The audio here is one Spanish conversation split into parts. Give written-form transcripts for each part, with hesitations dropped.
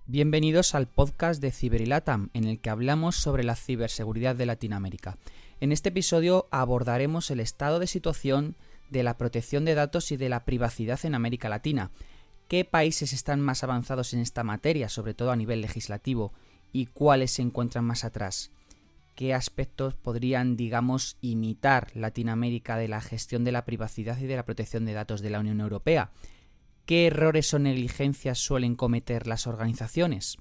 Bienvenidos al podcast de Ciberilatam, en el que hablamos sobre la ciberseguridad de Latinoamérica. En este episodio abordaremos el estado de situación de la protección de datos y de la privacidad en América Latina. ¿Qué países están más avanzados en esta materia, sobre todo a nivel legislativo, y cuáles se encuentran más atrás? ¿Qué aspectos podrían, imitar Latinoamérica de la gestión de la privacidad y de la protección de datos de la Unión Europea? ¿Qué errores o negligencias suelen cometer las organizaciones?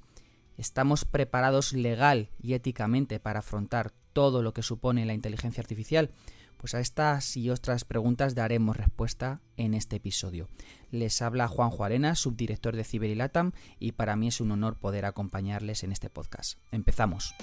¿Estamos preparados legal y éticamente para afrontar todo lo que supone la inteligencia artificial? Pues a estas y otras preguntas daremos respuesta en este episodio. Les habla Juanjo Arenas, subdirector de Ciberilatam, y para mí es un honor poder acompañarles en este podcast. Empezamos.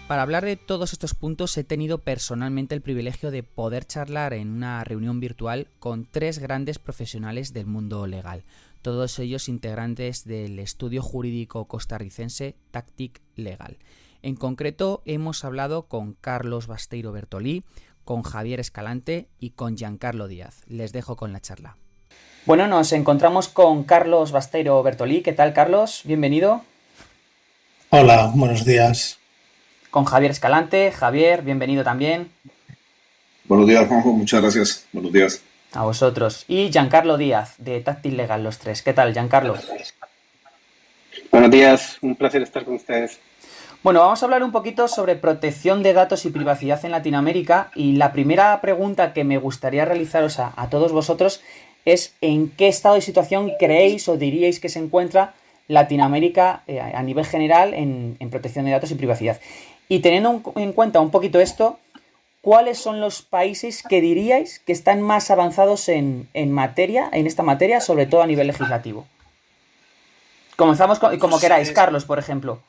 Para hablar de todos estos puntos he tenido personalmente el privilegio de poder charlar en una reunión virtual con tres grandes profesionales del mundo legal, todos ellos integrantes del estudio jurídico costarricense Tactic Legal. En concreto hemos hablado con Carlos Basteiro Bertolí, con Javier Escalante y con Giancarlo Díaz. Les dejo con la charla. Bueno, nos encontramos con Carlos Basteiro Bertolí. ¿Qué tal, Carlos? Bienvenido. Hola, buenos días. Con Javier Escalante. Javier, bienvenido también. Buenos días, Juanjo, muchas gracias. Buenos días. A vosotros. Y Giancarlo Díaz, de Tactic Legal, los tres. ¿Qué tal, Giancarlo? Buenos días, un placer estar con ustedes. Bueno, vamos a hablar un poquito sobre protección de datos y privacidad en Latinoamérica, y la primera pregunta que me gustaría realizaros a todos vosotros es ¿en qué estado de situación creéis o diríais que se encuentra Latinoamérica a nivel general en protección de datos y privacidad? Y teniendo en cuenta un poquito esto, ¿cuáles son los países que diríais que están más avanzados en esta materia, sobre todo a nivel legislativo? Comenzamos como queráis, Carlos, por ejemplo.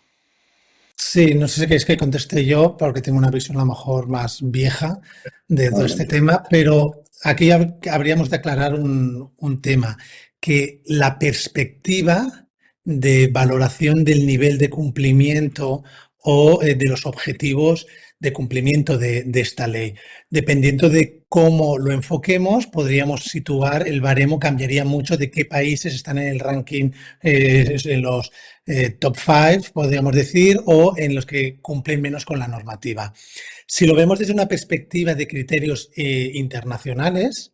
Sí, no sé si queréis que conteste yo, porque tengo una visión a lo mejor más vieja de todo este tema, pero aquí habríamos de aclarar un tema, que la perspectiva de valoración del nivel de cumplimiento o de los objetivos de cumplimiento de esta ley. Dependiendo de cómo lo enfoquemos, podríamos situar, el baremo cambiaría mucho de qué países están en el ranking, en los top 5, podríamos decir, o en los que cumplen menos con la normativa. Si lo vemos desde una perspectiva de criterios internacionales,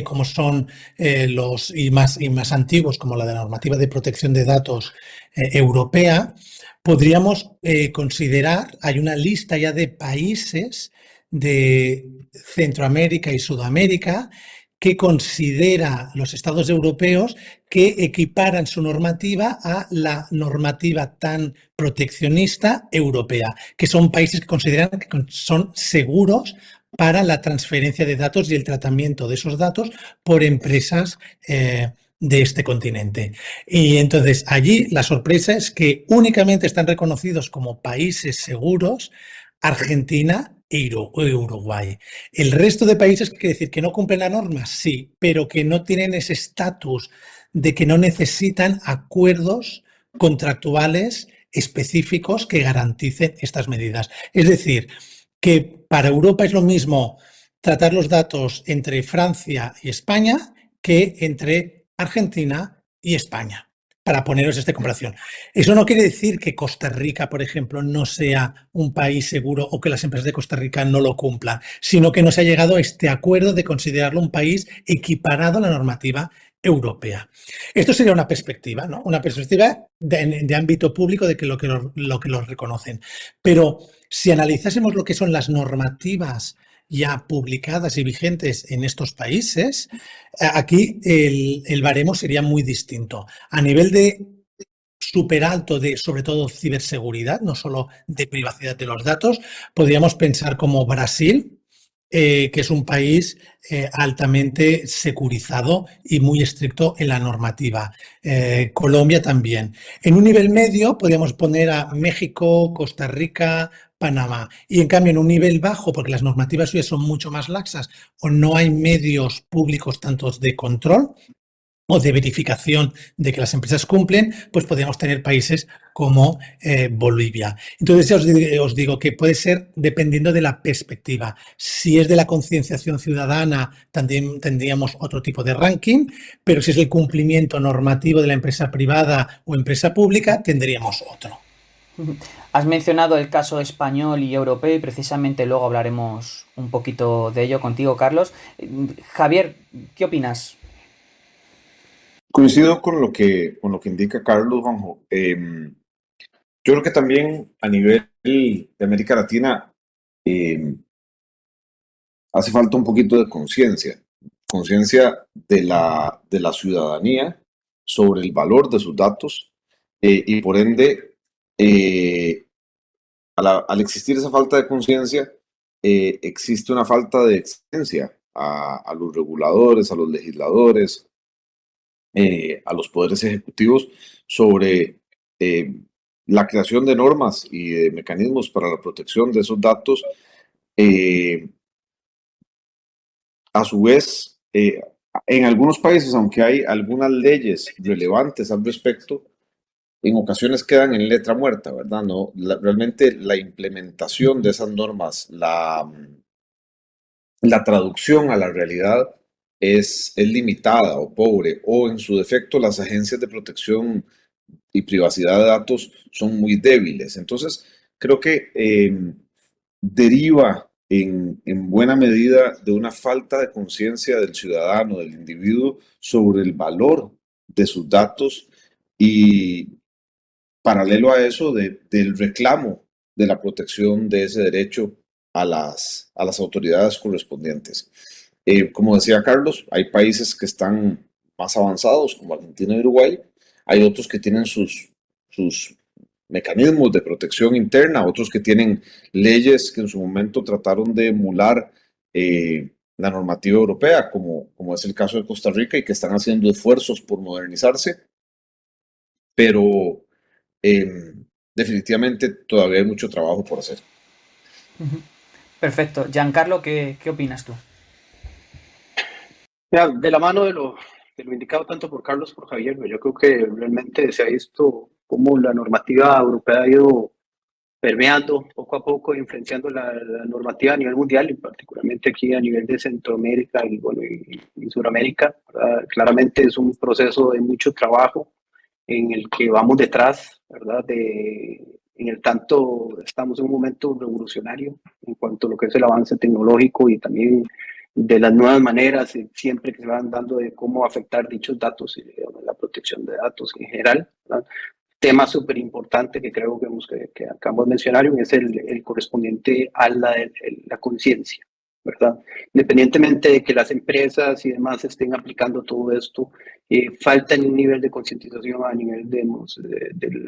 como son los y más antiguos, como la de la normativa de protección de datos europea, podríamos considerar, hay una lista ya de países de Centroamérica y Sudamérica que considera los estados europeos que equiparan su normativa a la normativa tan proteccionista europea, que son países que consideran que son seguros para la transferencia de datos y el tratamiento de esos datos por empresas de este continente. Y entonces allí la sorpresa es que únicamente están reconocidos como países seguros Argentina e Uruguay. El resto de países, quiere decir que no cumplen la norma, sí, pero que no tienen ese estatus de que no necesitan acuerdos contractuales específicos que garanticen estas medidas. Es decir, que para Europa es lo mismo tratar los datos entre Francia y España que entre Argentina y España, para poneros esta comparación. Eso no quiere decir que Costa Rica, por ejemplo, no sea un país seguro o que las empresas de Costa Rica no lo cumplan, sino que no se ha llegado a este acuerdo de considerarlo un país equiparado a la normativa europea. Esto sería una perspectiva, ¿no? Una perspectiva de ámbito público de que lo que lo reconocen. Pero si analizásemos lo que son las normativas ya publicadas y vigentes en estos países, aquí el baremo sería muy distinto. A nivel de súper alto de, sobre todo, ciberseguridad, no solo de privacidad de los datos, podríamos pensar como Brasil, que es un país altamente securizado y muy estricto en la normativa. Colombia también. En un nivel medio podríamos poner a México, Costa Rica, Panamá. Y en cambio en un nivel bajo, porque las normativas suyas son mucho más laxas o no hay medios públicos tantos de control, o de verificación de que las empresas cumplen, pues podríamos tener países como Bolivia. Entonces ya os digo que puede ser dependiendo de la perspectiva. Si es de la concienciación ciudadana, también tendríamos otro tipo de ranking, pero si es el cumplimiento normativo de la empresa privada o empresa pública, tendríamos otro. Has mencionado el caso español y europeo y precisamente luego hablaremos un poquito de ello contigo, Carlos. Javier, ¿qué opinas? Coincido con lo que indica Carlos, Juanjo. Yo creo que también a nivel de América Latina eh, hace falta un poquito de conciencia de la ciudadanía sobre el valor de sus datos y por ende, al existir esa falta de conciencia, existe una falta de exigencia a los reguladores, a los legisladores, a los poderes ejecutivos sobre la creación de normas y de mecanismos para la protección de esos datos. A su vez, en algunos países, aunque hay algunas leyes relevantes al respecto, en ocasiones quedan en letra muerta, ¿verdad? No, realmente la implementación de esas normas, la traducción a la realidad es limitada o pobre, o en su defecto las agencias de protección y privacidad de datos son muy débiles. Entonces, creo que deriva en buena medida de una falta de conciencia del ciudadano, del individuo, sobre el valor de sus datos y paralelo a eso del reclamo de la protección de ese derecho a las autoridades correspondientes. Como decía Carlos, hay países que están más avanzados, como Argentina y Uruguay. Hay otros que tienen sus mecanismos de protección interna, otros que tienen leyes que en su momento trataron de emular la normativa europea, como es el caso de Costa Rica, y que están haciendo esfuerzos por modernizarse, pero definitivamente todavía hay mucho trabajo por hacer. Perfecto. Giancarlo, ¿qué opinas tú? Mira, de la mano de lo indicado tanto por Carlos como por Javier, yo creo que realmente se ha visto cómo la normativa europea ha ido permeando poco a poco, influenciando la normativa a nivel mundial y particularmente aquí a nivel de Centroamérica y, bueno, y Sudamérica. Claramente es un proceso de mucho trabajo en el que vamos detrás, ¿verdad? En el tanto estamos en un momento revolucionario en cuanto a lo que es el avance tecnológico y también de las nuevas maneras siempre que se van dando de cómo afectar dichos datos y la protección de datos en general, ¿verdad? Tema súper importante que creo que acabamos de mencionar es el correspondiente a la conciencia, ¿verdad? Independientemente de que las empresas y demás estén aplicando todo esto, falta un nivel de concientización a nivel de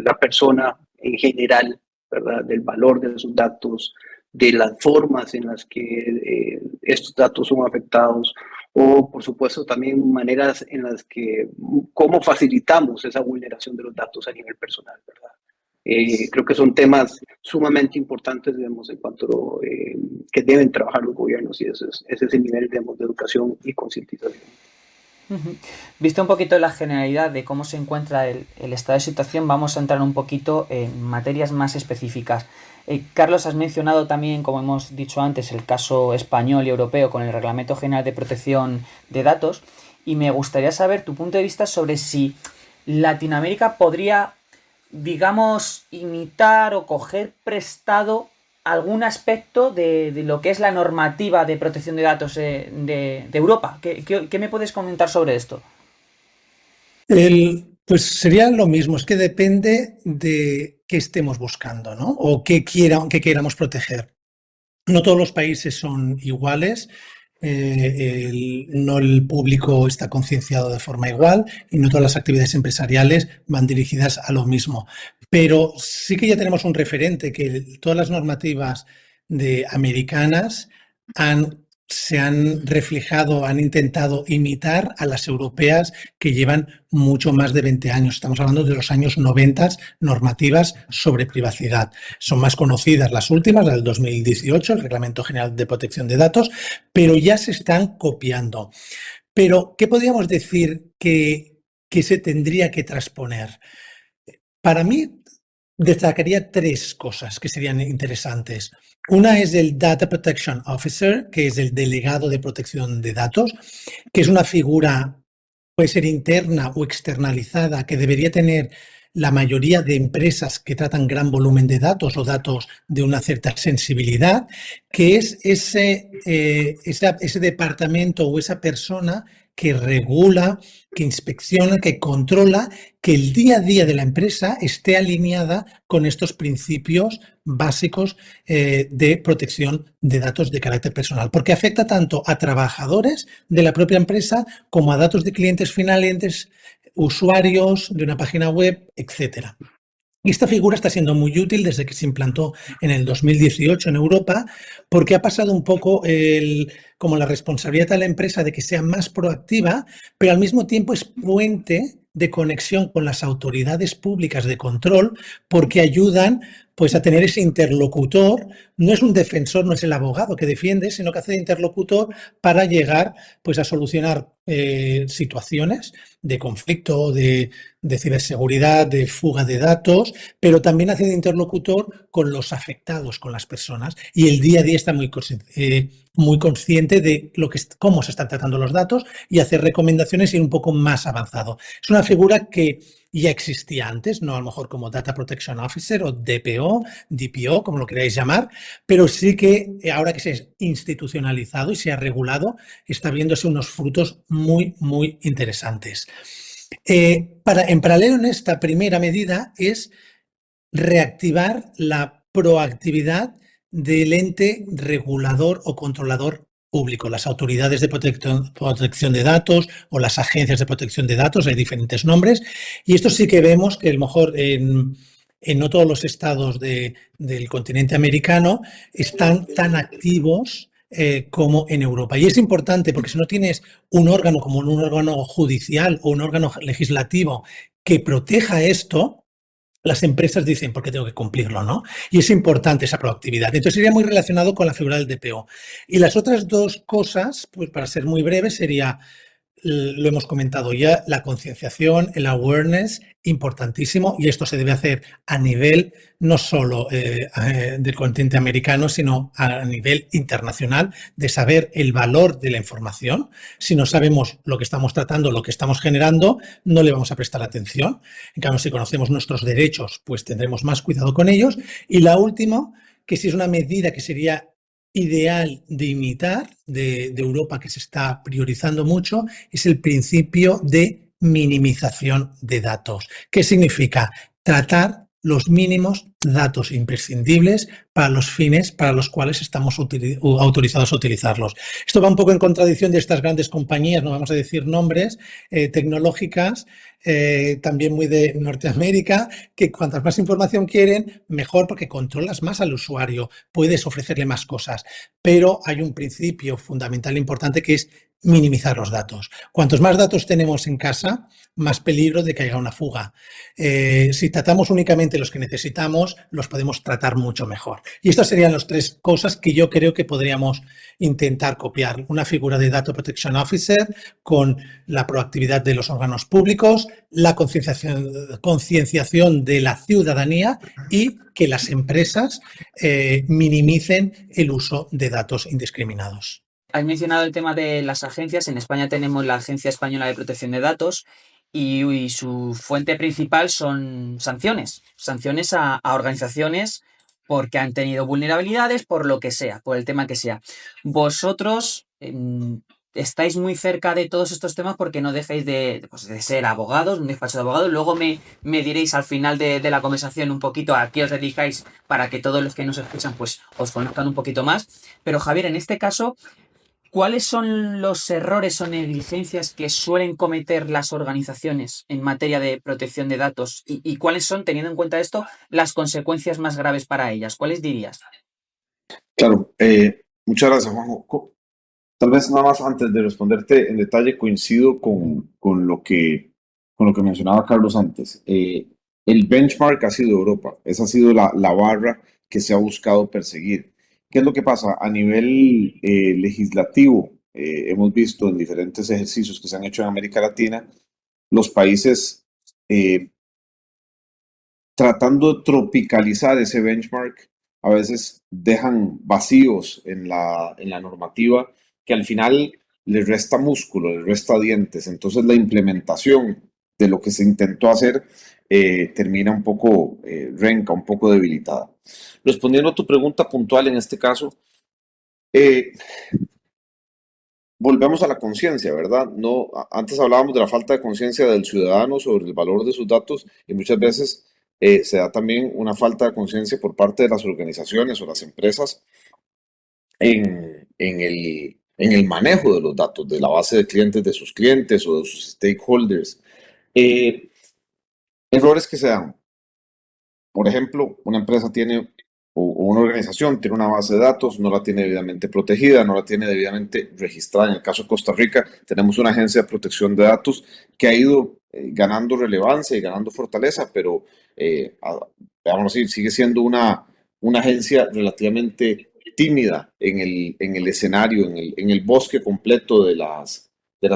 la persona en general, ¿verdad? Del valor de sus datos, de las formas en las que estos datos son afectados, o por supuesto también maneras en las que, cómo facilitamos esa vulneración de los datos a nivel personal, ¿verdad? Creo que son temas sumamente importantes, digamos, en cuanto que deben trabajar los gobiernos y ese es el nivel, digamos, de educación y concientización. Visto un poquito la generalidad de cómo se encuentra el estado de situación, vamos a entrar un poquito en materias más específicas. Carlos, has mencionado también, como hemos dicho antes, el caso español y europeo con el Reglamento General de Protección de Datos, y me gustaría saber tu punto de vista sobre si Latinoamérica podría, digamos, imitar o coger prestado algún aspecto de lo que es la normativa de protección de datos de Europa. ¿Qué me puedes comentar sobre esto? Pues sería lo mismo, es que depende de qué estemos buscando, ¿no? O qué queramos proteger. No todos los países son iguales, no el público está concienciado de forma igual y no todas las actividades empresariales van dirigidas a lo mismo. Pero sí que ya tenemos un referente, que todas las normativas americanas se han reflejado, han intentado imitar a las europeas que llevan mucho más de 20 años. Estamos hablando de los años 90, normativas sobre privacidad. Son más conocidas las últimas, la del 2018, el Reglamento General de Protección de Datos, pero ya se están copiando. Pero, ¿qué podríamos decir que se tendría que transponer? Para mí, destacaría tres cosas que serían interesantes. Una es el Data Protection Officer, que es el delegado de protección de datos, que es una figura, puede ser interna o externalizada, que debería tener la mayoría de empresas que tratan gran volumen de datos o datos de una cierta sensibilidad, que es ese departamento o esa persona que regula, que inspecciona, que controla que el día a día de la empresa esté alineada con estos principios básicos de protección de datos de carácter personal, porque afecta tanto a trabajadores de la propia empresa como a datos de clientes finales, usuarios de una página web, etcétera. Y esta figura está siendo muy útil desde que se implantó en el 2018 en Europa, porque ha pasado un poco como la responsabilidad a la empresa de que sea más proactiva, pero al mismo tiempo es puente de conexión con las autoridades públicas de control, porque ayudan pues a tener ese interlocutor. No es un defensor, no es el abogado que defiende, sino que hace de interlocutor para llegar pues a solucionar situaciones de conflicto, de ciberseguridad, de fuga de datos, pero también hace de interlocutor con los afectados, con las personas, y el día a día está muy consciente de cómo se están tratando los datos y hacer recomendaciones y ir un poco más avanzado. Es una figura que ya existía antes, no a lo mejor como Data Protection Officer o DPO, DPO, como lo queráis llamar, pero sí que ahora que se ha institucionalizado y se ha regulado, está viéndose unos frutos muy, muy interesantes. En paralelo en esta primera medida es reactivar la proactividad del ente regulador o controlador público, las autoridades de protección de datos o las agencias de protección de datos, hay diferentes nombres, y esto sí que vemos que a lo mejor en no todos los estados del continente americano están tan activos como en Europa. Y es importante porque si no tienes un órgano como un órgano judicial o un órgano legislativo que proteja esto, las empresas dicen, ¿por qué tengo que cumplirlo? ¿No? Y es importante esa proactividad. Entonces sería muy relacionado con la figura del DPO. Y las otras dos cosas, pues para ser muy breve, sería, lo hemos comentado ya, la concienciación, el awareness, importantísimo, y esto se debe hacer a nivel no solo del continente americano, sino a nivel internacional, de saber el valor de la información. Si no sabemos lo que estamos tratando, lo que estamos generando, no le vamos a prestar atención. En cambio, si conocemos nuestros derechos, pues tendremos más cuidado con ellos. Y la última, que si es una medida que sería ideal de imitar de Europa, que se está priorizando mucho, es el principio de minimización de datos. ¿Qué significa? Tratar los mínimos datos imprescindibles para los fines para los cuales estamos autorizados a utilizarlos. Esto va un poco en contradicción de estas grandes compañías, no vamos a decir nombres, tecnológicas, también muy de Norteamérica, que cuantas más información quieren, mejor, porque controlas más al usuario, puedes ofrecerle más cosas. Pero hay un principio fundamental importante que es minimizar los datos. Cuantos más datos tenemos en casa, más peligro de que haya una fuga. Si tratamos únicamente los que necesitamos, los podemos tratar mucho mejor. Y estas serían las tres cosas que yo creo que podríamos intentar copiar. Una figura de Data Protection Officer con la proactividad de los órganos públicos, la concienciación de la ciudadanía y que las empresas minimicen el uso de datos indiscriminados. Has mencionado el tema de las agencias. En España tenemos la Agencia Española de Protección de Datos y su fuente principal son sanciones. Sanciones a organizaciones porque han tenido vulnerabilidades, por lo que sea, por el tema que sea. Vosotros estáis muy cerca de todos estos temas porque no dejáis de ser abogados, un despacho de abogados. Luego me diréis al final de la conversación un poquito a qué os dedicáis para que todos los que nos escuchan pues os conozcan un poquito más. Pero Javier, en este caso, ¿cuáles son los errores o negligencias que suelen cometer las organizaciones en materia de protección de datos? ¿Y cuáles son, teniendo en cuenta esto, las consecuencias más graves para ellas? ¿Cuáles dirías? Claro, muchas gracias, Juanjo. Tal vez nada más antes de responderte en detalle, coincido con lo que mencionaba Carlos antes. El benchmark ha sido Europa. Esa ha sido la barra que se ha buscado perseguir. ¿Qué es lo que pasa? A nivel legislativo, hemos visto en diferentes ejercicios que se han hecho en América Latina, los países tratando de tropicalizar ese benchmark, a veces dejan vacíos en la normativa que al final les resta músculo, les resta dientes. Entonces la implementación de lo que se intentó hacer termina un poco renca, un poco debilitada. Respondiendo a tu pregunta puntual en este caso, eh, volvemos a la conciencia, ¿verdad? No, antes hablábamos de la falta de conciencia del ciudadano sobre el valor de sus datos y muchas veces se da también una falta de conciencia por parte de las organizaciones o las empresas en el manejo de los datos, de la base de clientes de sus clientes o de sus stakeholders. Errores que se dan. Por ejemplo, una empresa tiene o una organización tiene una base de datos, no la tiene debidamente protegida, no la tiene debidamente registrada. En el caso de Costa Rica, tenemos una agencia de protección de datos que ha ido ganando relevancia y ganando fortaleza, pero vamos a decir, sigue siendo una agencia relativamente tímida en el escenario, en el bosque completo de las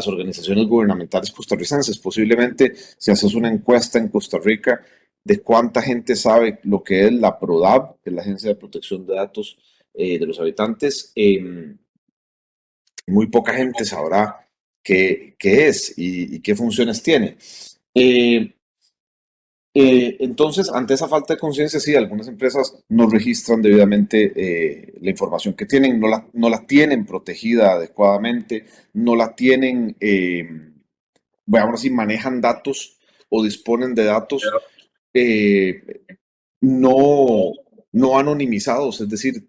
organizaciones gubernamentales costarricenses. Posiblemente, si haces una encuesta en Costa Rica, de cuánta gente sabe lo que es la PRODAV, que es la Agencia de Protección de Datos de los Habitantes, muy poca gente sabrá qué es y qué funciones tiene. Entonces, ante esa falta de conciencia, sí, algunas empresas no registran debidamente la información que tienen, no la tienen protegida adecuadamente, no la tienen, bueno, así manejan datos o disponen de datos eh, no, no anonimizados, es decir,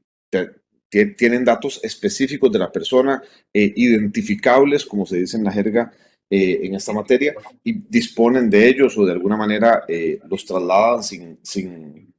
tienen datos específicos de la persona, identificables, como se dice en la jerga en esta materia, y disponen de ellos o de alguna manera los trasladan sin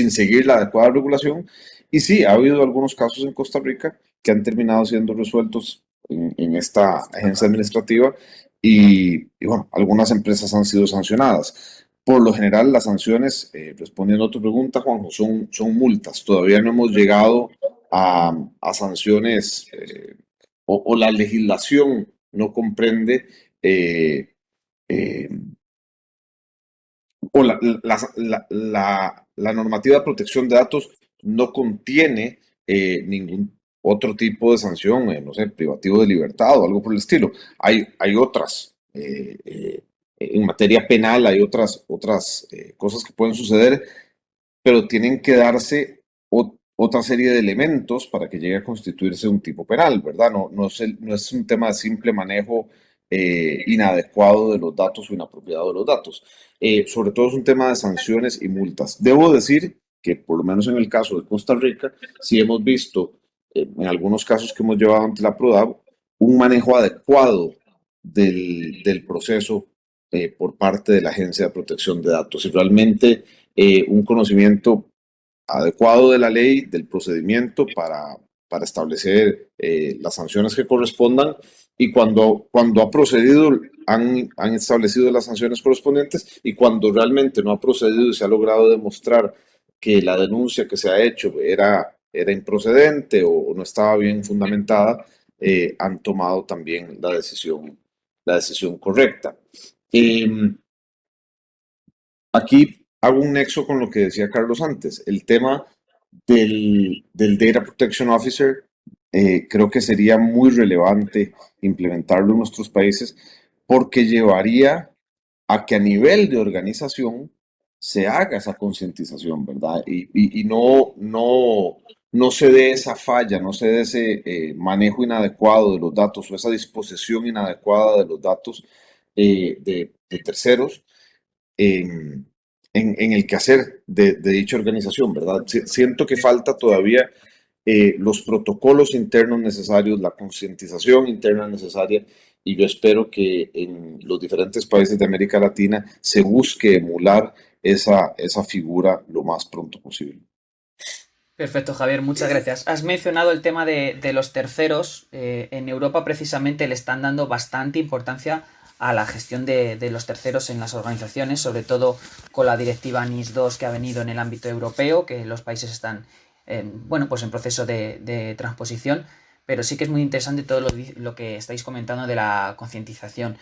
seguir la adecuada regulación. Y sí, ha habido algunos casos en Costa Rica que han terminado siendo resueltos en esta agencia administrativa y bueno, algunas empresas han sido sancionadas. Por lo general, las sanciones, respondiendo a tu pregunta, Juanjo, son multas. Todavía no hemos llegado a sanciones o la legislación no comprende eh, o la normativa de protección de datos no contiene ningún otro tipo de sanción, no sé, privativo de libertad o algo por el estilo. Hay otras. En materia penal hay otras cosas que pueden suceder, pero tienen que darse otra serie de elementos para que llegue a constituirse un tipo penal, ¿verdad? No es un tema de simple manejo inadecuado de los datos o inapropiado de los datos. Sobre todo es un tema de sanciones y multas. Debo decir que, por lo menos en el caso de Costa Rica, sí hemos visto, en algunos casos que hemos llevado ante la PRODAV, un manejo adecuado del proceso por parte de la Agencia de Protección de Datos. Y realmente un conocimiento adecuado de la ley, del procedimiento para establecer las sanciones que correspondan y cuando ha procedido han establecido las sanciones correspondientes y cuando realmente no ha procedido y se ha logrado demostrar que la denuncia que se ha hecho era improcedente o no estaba bien fundamentada, han tomado también la decisión correcta. Aquí hago un nexo con lo que decía Carlos antes. El tema del Data Protection Officer creo que sería muy relevante implementarlo en nuestros países porque llevaría a que a nivel de organización se haga esa concientización, ¿verdad? Y no se dé esa falla, no se dé ese manejo inadecuado de los datos o esa disposición inadecuada de los datos de terceros en el quehacer de dicha organización, ¿verdad? Siento que falta todavía los protocolos internos necesarios, la concientización interna necesaria, y yo espero que en los diferentes países de América Latina se busque emular esa figura lo más pronto posible. Perfecto, Javier, muchas gracias. Has mencionado el tema de los terceros. En Europa precisamente le están dando bastante importancia a la gestión de los terceros en las organizaciones, sobre todo con la directiva NIS2 que ha venido en el ámbito europeo, que los países están en proceso de transposición. pero sí que es muy interesante todo lo que estáis comentando de la concientización.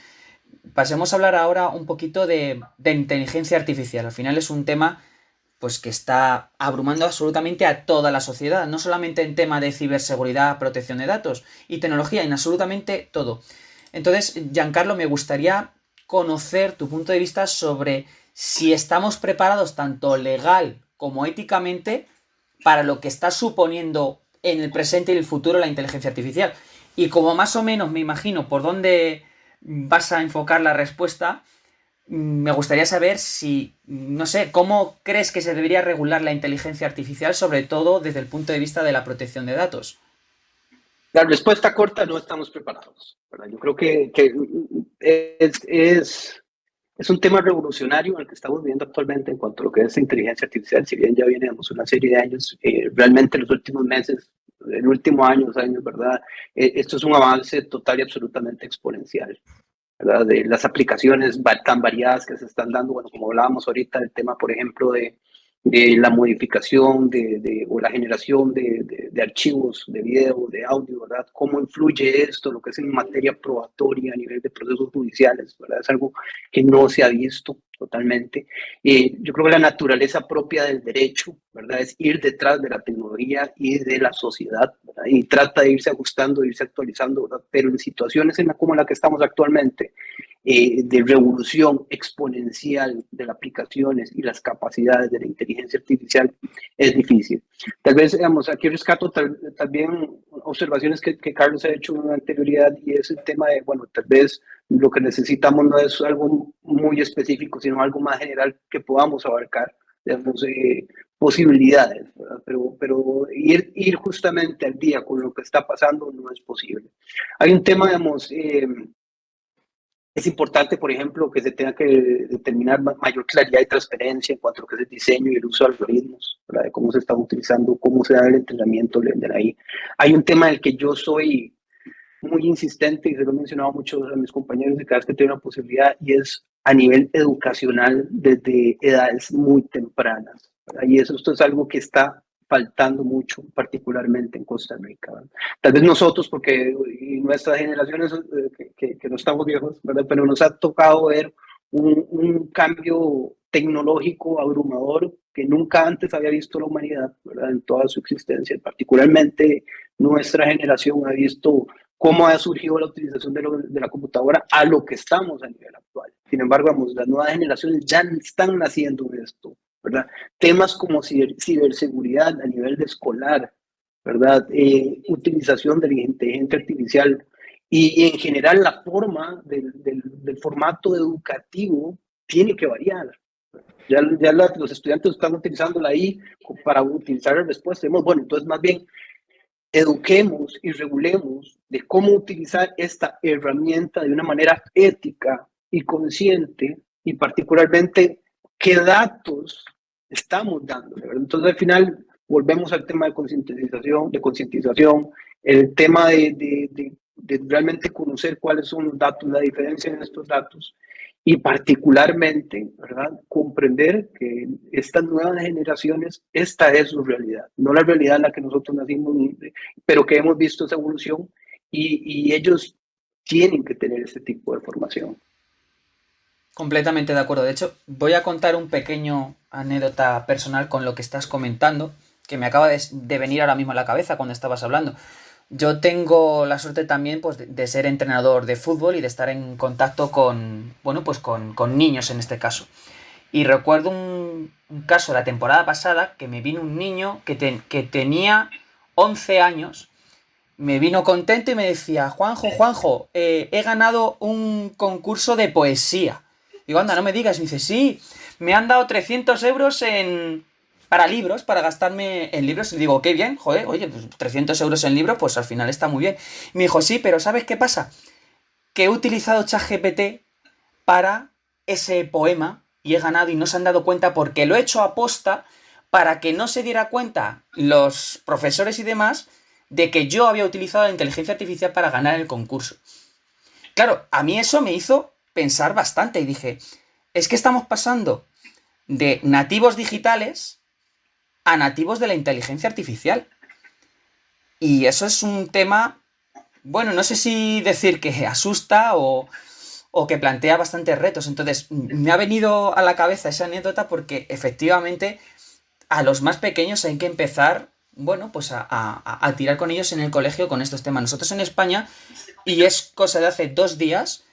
Pasemos a hablar ahora un poquito de inteligencia artificial. Al final es un tema pues que está abrumando absolutamente a toda la sociedad, no solamente en tema de ciberseguridad, protección de datos y tecnología, en absolutamente todo. Entonces, Giancarlo, me gustaría conocer tu punto de vista sobre si estamos preparados tanto legal como éticamente para lo que está suponiendo en el presente y el futuro la inteligencia artificial. Y como más o menos me imagino por dónde vas a enfocar la respuesta, me gustaría saber si, no sé, cómo crees que se debería regular la inteligencia artificial, sobre todo desde el punto de vista de la protección de datos. La respuesta corta: no estamos preparados, ¿verdad? Yo creo que es un tema revolucionario en el que estamos viviendo actualmente en cuanto a lo que es inteligencia artificial. Si bien ya venimos una serie de años, realmente los últimos meses, el último año, ¿verdad? Esto es un avance total y absolutamente exponencial, ¿verdad? De las aplicaciones tan variadas que se están dando, bueno, como hablábamos ahorita, el tema, por ejemplo, de la modificación o la generación de archivos de video, de audio, ¿verdad? ¿Cómo influye esto, lo que es en materia probatoria a nivel de procesos judiciales, ¿verdad? Es algo que no se ha visto totalmente. Yo creo que la naturaleza propia del derecho, ¿verdad? Es ir detrás de la tecnología y de la sociedad, ¿verdad? Y trata de irse ajustando, de irse actualizando, ¿verdad? Pero en situaciones como la que estamos actualmente, de revolución exponencial de las aplicaciones y las capacidades de la inteligencia artificial, es difícil. Tal vez, digamos, aquí rescato también observaciones que Carlos ha hecho en anterioridad, y es el tema de, bueno, tal vez lo que necesitamos no es algo muy específico, sino algo más general que podamos abarcar, digamos, posibilidades, ¿verdad? Pero ir justamente al día con lo que está pasando no es posible. Hay un tema, digamos, es importante, por ejemplo, que se tenga que determinar mayor claridad y transparencia en cuanto a lo que es el diseño y el uso de algoritmos, ¿verdad? De cómo se están utilizando, cómo se da el entrenamiento de ahí. Hay un tema en el que yo soy muy insistente, y se lo he mencionado mucho a mis compañeros de cada vez que tengo una posibilidad, y es a nivel educacional desde edades muy tempranas, ¿verdad? Y esto es algo que está faltando mucho, particularmente en Costa Rica, ¿verdad? Tal vez nosotros, porque nuestras generaciones que no estamos viejos, ¿verdad? Pero nos ha tocado ver un cambio tecnológico abrumador que nunca antes había visto la humanidad, ¿verdad? En toda su existencia. Particularmente nuestra generación ha visto cómo ha surgido la utilización de la computadora a lo que estamos a nivel actual. Sin embargo, vamos, las nuevas generaciones ya están naciendo en esto, ¿verdad? Temas como ciberseguridad a nivel de escolar, ¿verdad? Utilización de la inteligencia artificial y en general la forma del formato educativo tiene que variar. Ya los estudiantes están utilizando la I para utilizar respuestas. Bueno, entonces más bien eduquemos y regulemos de cómo utilizar esta herramienta de una manera ética y consciente, y particularmente qué datos estamos dando. Entonces, al final, volvemos al tema de concientización, el tema de realmente conocer cuáles son los datos, la diferencia en estos datos, y particularmente, ¿verdad?, comprender que estas nuevas generaciones, esta es su realidad, no la realidad en la que nosotros nacimos, pero que hemos visto esa evolución, y ellos tienen que tener este tipo de formación. Completamente de acuerdo. De hecho, voy a contar un pequeño anécdota personal con lo que estás comentando, que me acaba de venir ahora mismo a la cabeza cuando estabas hablando. Yo tengo la suerte también, pues, de ser entrenador de fútbol y de estar en contacto con, bueno, pues con niños en este caso. Y recuerdo un caso la temporada pasada que me vino un niño que tenía 11 años, me vino contento y me decía: Juanjo, he ganado un concurso de poesía. Digo, anda, no me digas. Y me dice: sí, me han dado 300 euros para libros, para gastarme en libros. Y digo, qué bien, joder, oye, pues 300 euros en libros, pues al final está muy bien. Y me dijo: sí, pero ¿sabes qué pasa? Que he utilizado ChatGPT para ese poema y he ganado, y no se han dado cuenta porque lo he hecho a posta para que no se diera cuenta los profesores y demás de que yo había utilizado la inteligencia artificial para ganar el concurso. Claro, a mí eso me hizo pensar bastante y dije, es que estamos pasando de nativos digitales a nativos de la inteligencia artificial. Y eso es un tema bueno, no sé si decir que asusta o que plantea bastantes retos. Entonces, me ha venido a la cabeza esa anécdota porque efectivamente a los más pequeños hay que empezar, bueno, pues a tirar con ellos en el colegio con estos temas. Nosotros en España, y es cosa de hace 2 días,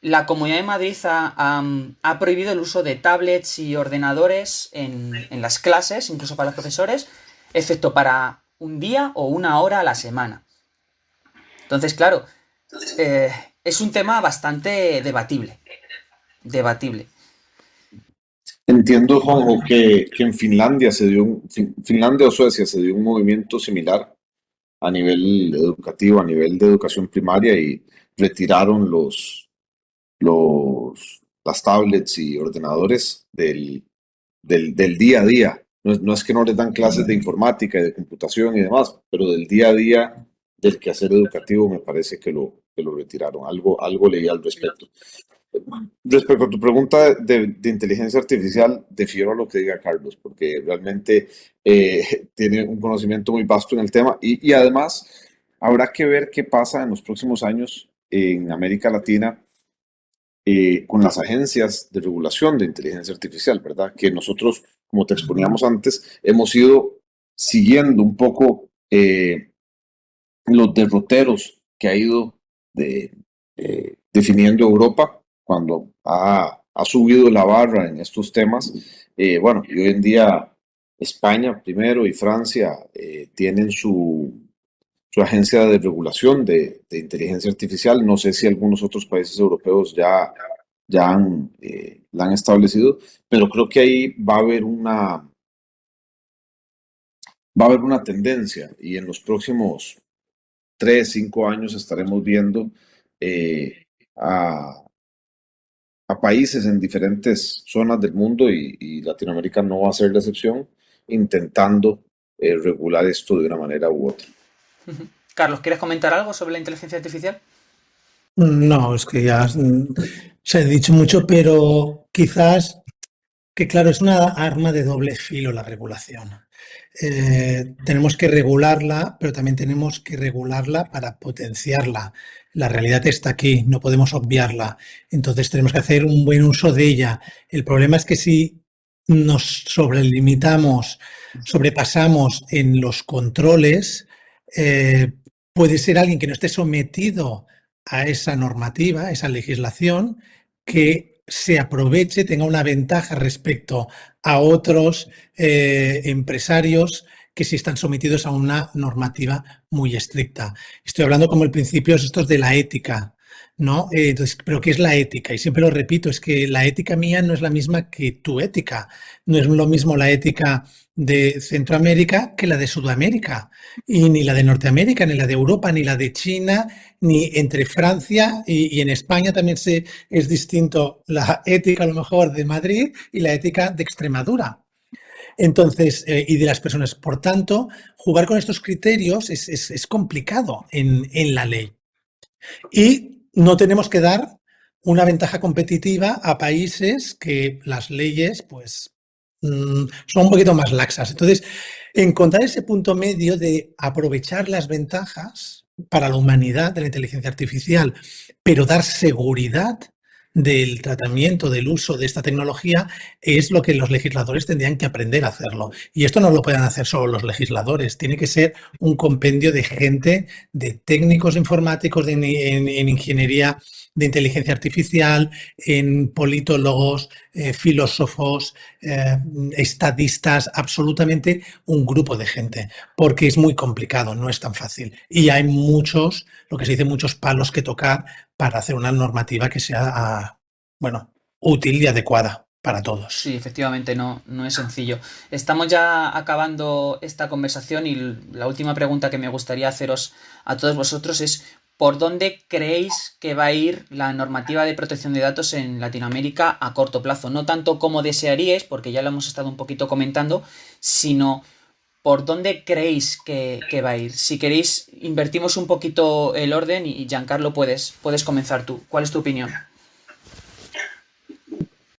la Comunidad de Madrid ha prohibido el uso de tablets y ordenadores en las clases, incluso para los profesores, excepto para un día o una hora a la semana. Entonces, claro, eh, es un tema bastante debatible. Debatible. Entiendo, Juanjo, que en Finlandia Finlandia o Suecia se dio un movimiento similar a nivel educativo, a nivel de educación primaria y retiraron las tablets y ordenadores del día a día. No es que no les dan clases de informática y de computación y demás, pero del día a día del quehacer educativo me parece que lo retiraron. Algo leí al respecto. Respecto a tu pregunta de inteligencia artificial, defiero a lo que diga Carlos, porque realmente tiene un conocimiento muy vasto en el tema y además habrá que ver qué pasa en los próximos años en América Latina con las agencias de regulación de inteligencia artificial, ¿verdad? Que nosotros, como te exponíamos antes, hemos ido siguiendo un poco los derroteros que ha ido definiendo Europa cuando ha subido la barra en estos temas. Bueno, y hoy en día España primero y Francia tienen su agencia de regulación de inteligencia artificial. No sé si algunos otros países europeos ya la han establecido, pero creo que ahí va a haber una tendencia y en los próximos 3, 5 años estaremos viendo eh, a, a países en diferentes zonas del mundo y Latinoamérica no va a ser la excepción, intentando regular esto de una manera u otra. Carlos, ¿quieres comentar algo sobre la inteligencia artificial? No, es que ya se ha dicho mucho, pero quizás que claro, es una arma de doble filo la regulación. Tenemos que regularla, pero también tenemos que regularla para potenciarla. La realidad está aquí, no podemos obviarla. Entonces tenemos que hacer un buen uso de ella. El problema es que si nos sobrelimitamos, sobrepasamos en los controles, eh, puede ser alguien que no esté sometido a esa normativa, a esa legislación, que se aproveche, tenga una ventaja respecto a otros empresarios que sí están sometidos a una normativa muy estricta. Estoy hablando como el principio estos de la ética, ¿no? Entonces, ¿pero qué es la ética? Y siempre lo repito, es que la ética mía no es la misma que tu ética. No es lo mismo la ética de Centroamérica que la de Sudamérica, y ni la de Norteamérica, ni la de Europa, ni la de China, ni entre Francia y en España también es distinto la ética a lo mejor de Madrid y la ética de Extremadura. Entonces, y de las personas. Por tanto, jugar con estos criterios es complicado en la ley. Y no tenemos que dar una ventaja competitiva a países que las leyes, pues, son un poquito más laxas. Entonces, encontrar ese punto medio de aprovechar las ventajas para la humanidad de la inteligencia artificial, pero dar seguridad del tratamiento, del uso de esta tecnología, es lo que los legisladores tendrían que aprender a hacerlo. Y esto no lo pueden hacer solo los legisladores, tiene que ser un compendio de gente, de técnicos informáticos, en ingeniería de inteligencia artificial, en politólogos, filósofos, estadistas, absolutamente un grupo de gente, porque es muy complicado, no es tan fácil. Y hay muchos, lo que se dice, muchos palos que tocar para hacer una normativa que sea, bueno, útil y adecuada para todos. Sí, efectivamente, no es sencillo. Estamos ya acabando esta conversación y la última pregunta que me gustaría haceros a todos vosotros es ¿por dónde creéis que va a ir la normativa de protección de datos en Latinoamérica a corto plazo? No tanto como desearíais, porque ya lo hemos estado un poquito comentando, sino ¿por dónde creéis que va a ir? Si queréis, invertimos un poquito el orden y Giancarlo, puedes comenzar tú. ¿Cuál es tu opinión?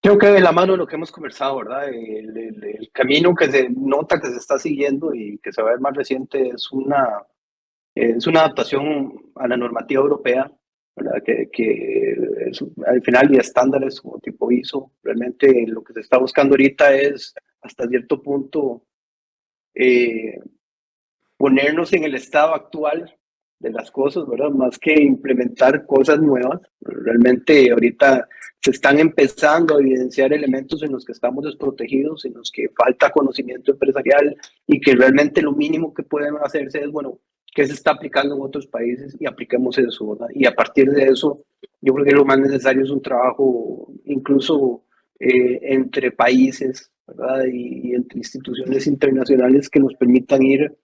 Creo que de la mano de lo que hemos conversado, ¿verdad? El camino que se nota que se está siguiendo y que se va a ver más reciente es Es una adaptación a la normativa europea, ¿verdad? Al final y estándares como tipo ISO. Realmente lo que se está buscando ahorita es hasta cierto punto eh, ponernos en el estado actual de las cosas, ¿verdad? Más que implementar cosas nuevas. Realmente ahorita se están empezando a evidenciar elementos en los que estamos desprotegidos, en los que falta conocimiento empresarial y que realmente lo mínimo que pueden hacerse es, bueno, ¿qué se está aplicando en otros países? Y apliquemos eso, ¿verdad? Y a partir de eso, yo creo que lo más necesario es un trabajo incluso entre países, ¿verdad? Y entre instituciones internacionales que nos permitan ir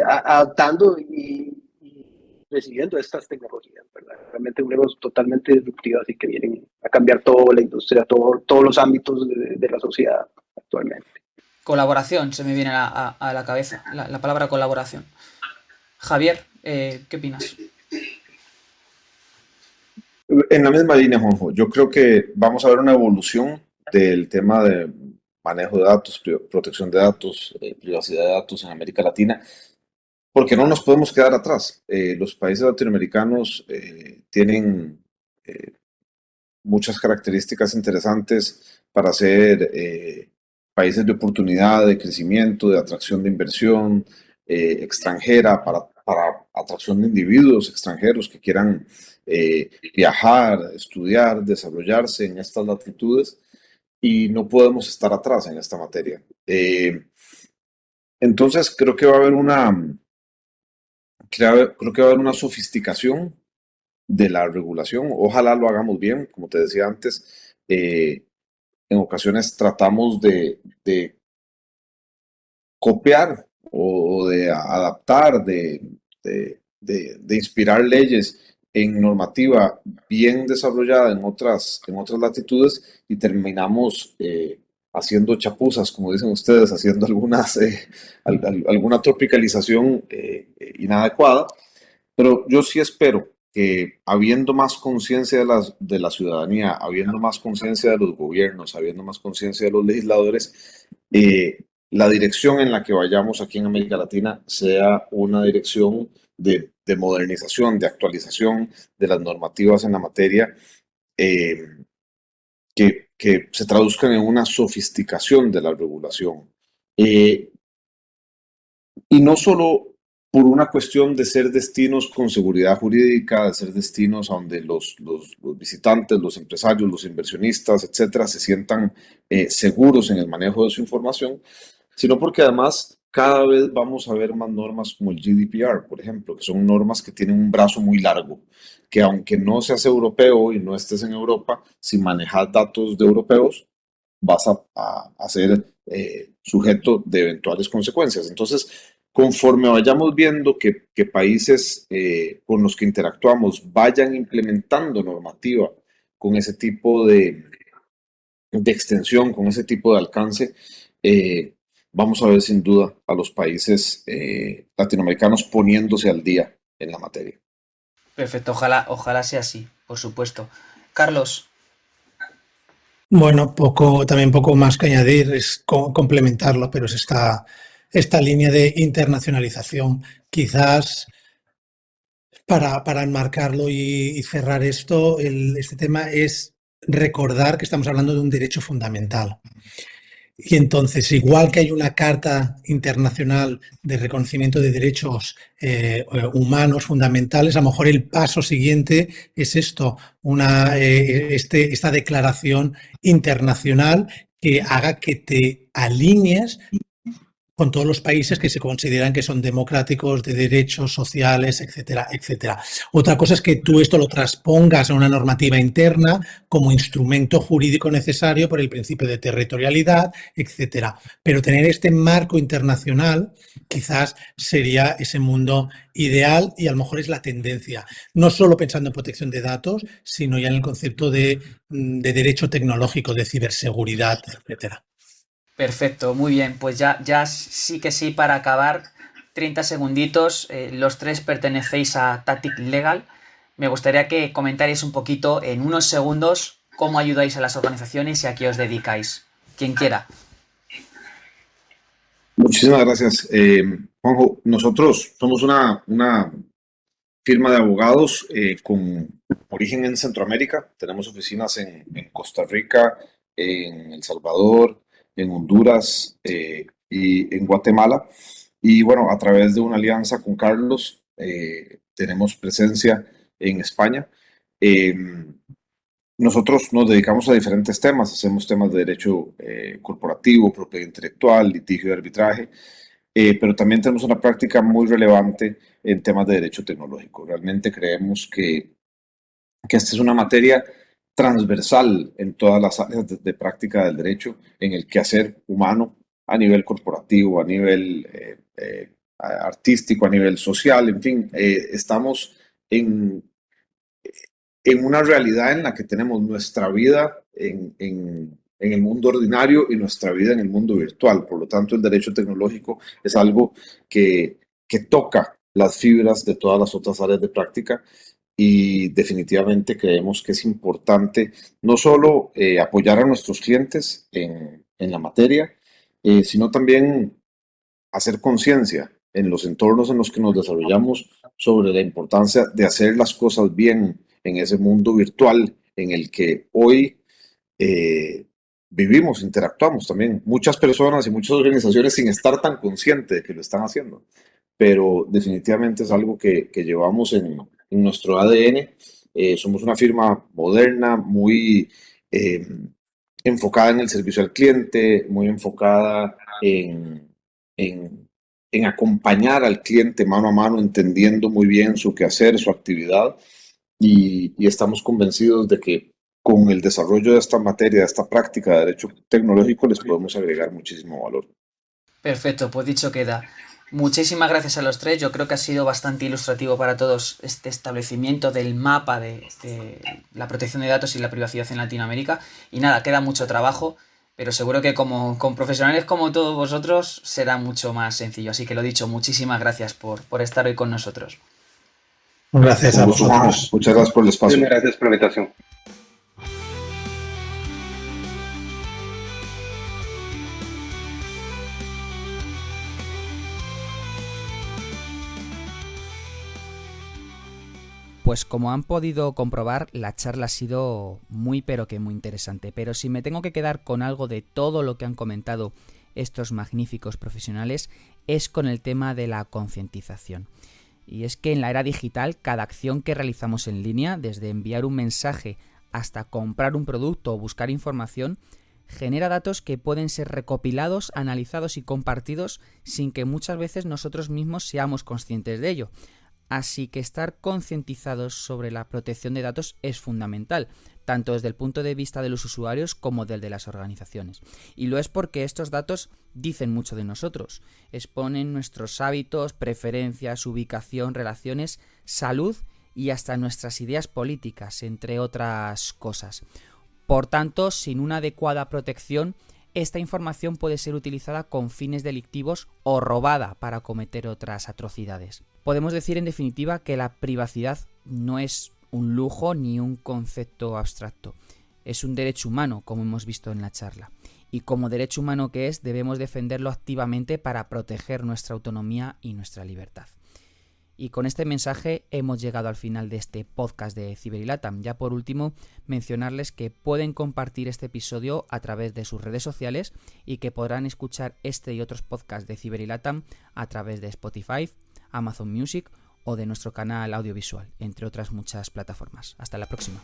adaptando y recibiendo estas tecnologías, ¿verdad? Realmente nuevos totalmente disruptivas y que vienen a cambiar toda la industria, todos los ámbitos de la sociedad actualmente. Colaboración, se me viene a la cabeza, la palabra colaboración. Javier, ¿qué opinas? En la misma línea, Juanjo, yo creo que vamos a ver una evolución del tema de manejo de datos, protección de datos, privacidad de datos en América Latina, porque no nos podemos quedar atrás. Los países latinoamericanos tienen muchas características interesantes para ser países de oportunidad, de crecimiento, de atracción de inversión extranjera, para atracción de individuos extranjeros que quieran viajar, estudiar, desarrollarse en estas latitudes, y no podemos estar atrás en esta materia. Entonces creo que va a haber creo que va a haber una sofisticación de la regulación. Ojalá lo hagamos bien, como te decía antes. En ocasiones tratamos de copiar o de adaptar, de inspirar leyes en normativa bien desarrollada en otras latitudes, y terminamos haciendo chapuzas, como dicen ustedes, haciendo alguna tropicalización inadecuada. Pero yo sí espero que, habiendo más conciencia de la ciudadanía, habiendo más conciencia de los gobiernos, habiendo más conciencia de los legisladores, la dirección en la que vayamos aquí en América Latina sea una dirección de modernización, de actualización de las normativas en la materia, eh, que se traduzcan en una sofisticación de la regulación. Y no solo por una cuestión de ser destinos con seguridad jurídica, de ser destinos a donde los visitantes, los empresarios, los inversionistas, etcétera, se sientan seguros en el manejo de su información, sino porque además cada vez vamos a ver más normas como el GDPR, por ejemplo, que son normas que tienen un brazo muy largo, que aunque no seas europeo y no estés en Europa, si manejas datos de europeos, vas a ser sujeto de eventuales consecuencias. Entonces, conforme vayamos viendo que países con los que interactuamos vayan implementando normativa con ese tipo de extensión, con ese tipo de alcance, vamos a ver sin duda a los países latinoamericanos poniéndose al día en la materia. Perfecto, ojalá sea así, por supuesto. Carlos. Bueno, también poco más que añadir, es complementarlo, pero es esta línea de internacionalización. Quizás para enmarcarlo y cerrar este tema es recordar que estamos hablando de un derecho fundamental. Y entonces, igual que hay una Carta Internacional de Reconocimiento de Derechos Humanos Fundamentales, a lo mejor el paso siguiente es esta declaración internacional que haga que te alinees con todos los países que se consideran que son democráticos, de derechos sociales, etcétera, etcétera. Otra cosa es que tú esto lo transpongas en una normativa interna como instrumento jurídico necesario por el principio de territorialidad, etcétera. Pero tener este marco internacional quizás sería ese mundo ideal, y a lo mejor es la tendencia. No solo pensando en protección de datos, sino ya en el concepto de derecho tecnológico, de ciberseguridad, etcétera. Perfecto, muy bien. Pues ya sí que sí, para acabar, 30 segunditos. Los tres pertenecéis a Tactic Legal. Me gustaría que comentarais un poquito en unos segundos cómo ayudáis a las organizaciones y a qué os dedicáis. Quien quiera. Muchísimas gracias, Juanjo. Nosotros somos una firma de abogados con origen en Centroamérica. Tenemos oficinas en Costa Rica, en El Salvador, en Honduras y en Guatemala. Y bueno, a través de una alianza con Carlos, tenemos presencia en España. Eh, Nosotros nos dedicamos a diferentes temas, hacemos temas de derecho corporativo, propiedad intelectual, litigio y arbitraje, pero también tenemos una práctica muy relevante en temas de derecho tecnológico. Realmente creemos que esta es una materia transversal en todas las áreas de práctica del derecho, en el quehacer humano a nivel corporativo, a nivel artístico, a nivel social, en fin, estamos en una realidad en la que tenemos nuestra vida en el mundo ordinario y nuestra vida en el mundo virtual. Por lo tanto, el derecho tecnológico es algo que toca las fibras de todas las otras áreas de práctica y definitivamente creemos que es importante no solo apoyar a nuestros clientes en la materia, sino también hacer conciencia en los entornos en los que nos desarrollamos sobre la importancia de hacer las cosas bien en ese mundo virtual en el que hoy eh, vivimos, interactuamos también. Muchas personas y muchas organizaciones sin estar tan conscientes de que lo están haciendo, pero definitivamente es algo que llevamos en nuestro ADN. Somos una firma moderna, muy enfocada en el servicio al cliente, muy enfocada en, en acompañar al cliente mano a mano, entendiendo muy bien su quehacer, su actividad, y estamos convencidos de que con el desarrollo de esta materia, de esta práctica de derecho tecnológico, les podemos agregar muchísimo valor. Perfecto, pues dicho queda. Muchísimas gracias a los tres. Yo creo que ha sido bastante ilustrativo para todos este establecimiento del mapa de la protección de datos y la privacidad en Latinoamérica. Y nada, queda mucho trabajo, pero seguro que con profesionales como todos vosotros será mucho más sencillo. Así que lo dicho, muchísimas gracias por estar hoy con nosotros. Gracias a vosotros. Muchas gracias por el espacio. Muchas gracias por la invitación. Pues como han podido comprobar, la charla ha sido muy pero que muy interesante. Pero si me tengo que quedar con algo de todo lo que han comentado estos magníficos profesionales, es con el tema de la concientización. Y es que en la era digital, cada acción que realizamos en línea, desde enviar un mensaje hasta comprar un producto o buscar información, genera datos que pueden ser recopilados, analizados y compartidos sin que muchas veces nosotros mismos seamos conscientes de ello. Así que estar concientizados sobre la protección de datos es fundamental, tanto desde el punto de vista de los usuarios como del de las organizaciones. Y lo es porque estos datos dicen mucho de nosotros, exponen nuestros hábitos, preferencias, ubicación, relaciones, salud y hasta nuestras ideas políticas, entre otras cosas. Por tanto, sin una adecuada protección, esta información puede ser utilizada con fines delictivos o robada para cometer otras atrocidades. Podemos decir en definitiva que la privacidad no es un lujo ni un concepto abstracto. Es un derecho humano, como hemos visto en la charla. Y como derecho humano que es, debemos defenderlo activamente para proteger nuestra autonomía y nuestra libertad. Y con este mensaje hemos llegado al final de este podcast de Ciberilatam. Ya por último, mencionarles que pueden compartir este episodio a través de sus redes sociales y que podrán escuchar este y otros podcasts de Ciberilatam a través de Spotify, Amazon Music o de nuestro canal audiovisual, entre otras muchas plataformas. Hasta la próxima.